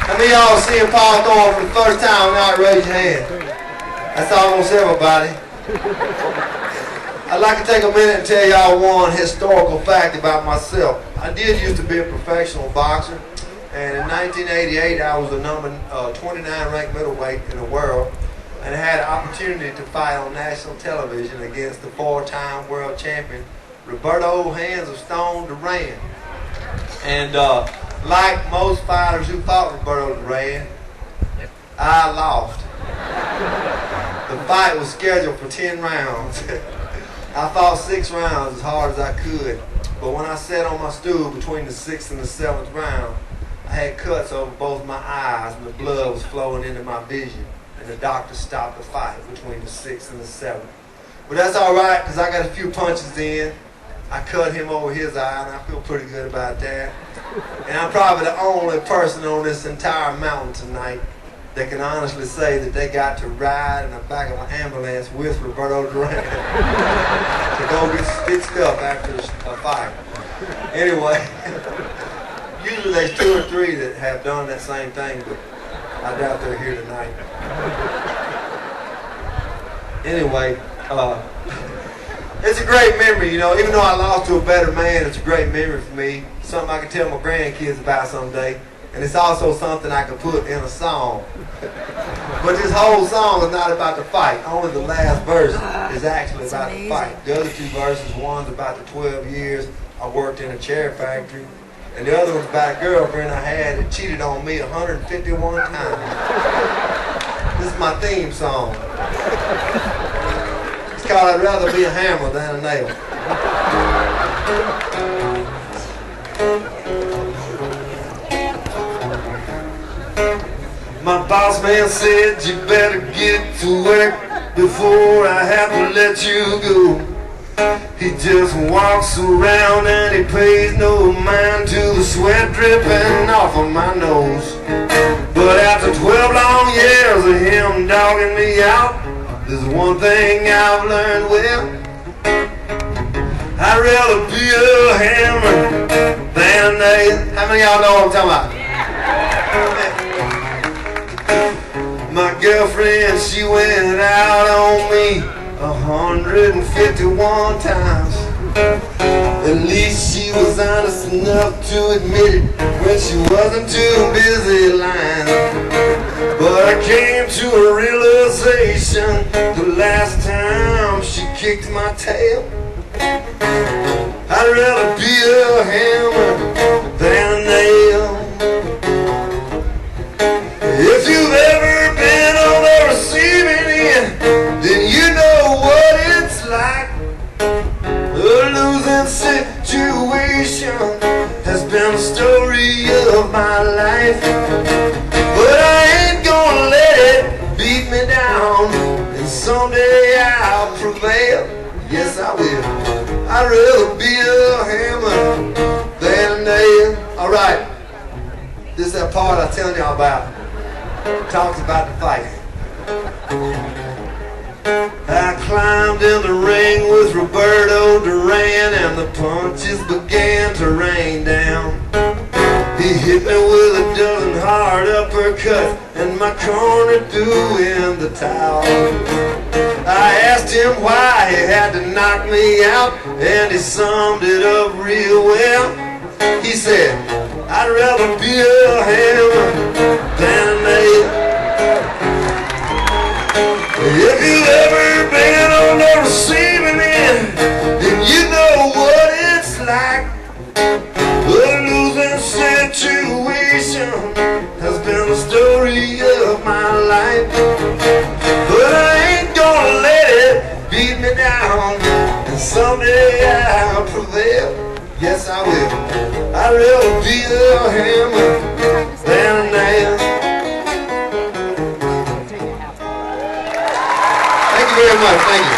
How many of y'all seeing Paul Thorn for the first time? Now raise your hand. That's almost everybody. I'd like to take a minute and tell y'all one historical fact about myself. I did used to be a professional boxer, and in 1988 I was the number 29 ranked middleweight in the world, and I had an opportunity to fight on national television against the four-time world champion Roberto Hands of Stone Duran. And like most fighters who fought Roberto Duran, I lost. The fight was scheduled for 10 rounds. I fought 6 rounds as hard as I could, but when I sat on my stool between the 6th and the 7th round, I had cuts over both my eyes and the blood was flowing into my vision, and the doctor stopped the fight between the 6th and the 7th. But that's alright, because I got a few punches in. I cut him over his eye, and I feel pretty good about that. And I'm probably the only person on this entire mountain tonight that can honestly say that they got to ride in the back of an ambulance with Roberto Duran to go get stuff after a fight. Anyway, usually there's 2 or 3 that have done that same thing, but I doubt they're here tonight. Anyway, it's a great memory, you know. Even though I lost to a better man, it's a great memory for me. Something I can tell my grandkids about someday. And it's also something I can put in a song. But this whole song is not about the fight. Only the last verse is actually about the fight. The other 2 verses, one's about the 12 years I worked in a chair factory, and the other one's about a girlfriend I had that cheated on me 151 times. This is my theme song. It's called I'd Rather Be a Hammer Than a Nail. My boss man said you better get to work before I have to let you go. He just walks around and he pays no mind to the sweat dripping off of my nose. But after 12 long years of him dogging me out, there's one thing I've learned well. I'd rather be a hammer than a nail. How many of y'all know what I'm talking about? My girlfriend, she went out on me 151 times. At least she was honest enough to admit it when she wasn't too busy lying. But I came to a realization the last time she kicked my tail. I'd rather be a hammer than a nail. If you've ever been on the receiving end, then you know what it's like. A losing situation has been the story of my life. But I ain't gonna let it beat me down, and someday I'll prevail. Yes, I will. I'd rather be a hammer than a nail. Alright, this is that part I was telling y'all about. Talks about the fight. I climbed in the ring with Roberto Duran, and the punches began to rain down. He hit me with a dozen hard uppercuts and my corner threw in the towel. I asked him why he had to knock me out, and he summed it up real well. He said, I'd rather be a hammer than a nail. If you've ever been on the receiving end, then you know what it's like. A losing situation has been the story of my life. But I ain't gonna let it beat me down, and someday I'll prevail. Yes, I will. I'd rather be a hammer than a nail. Thank you very much. Thank you.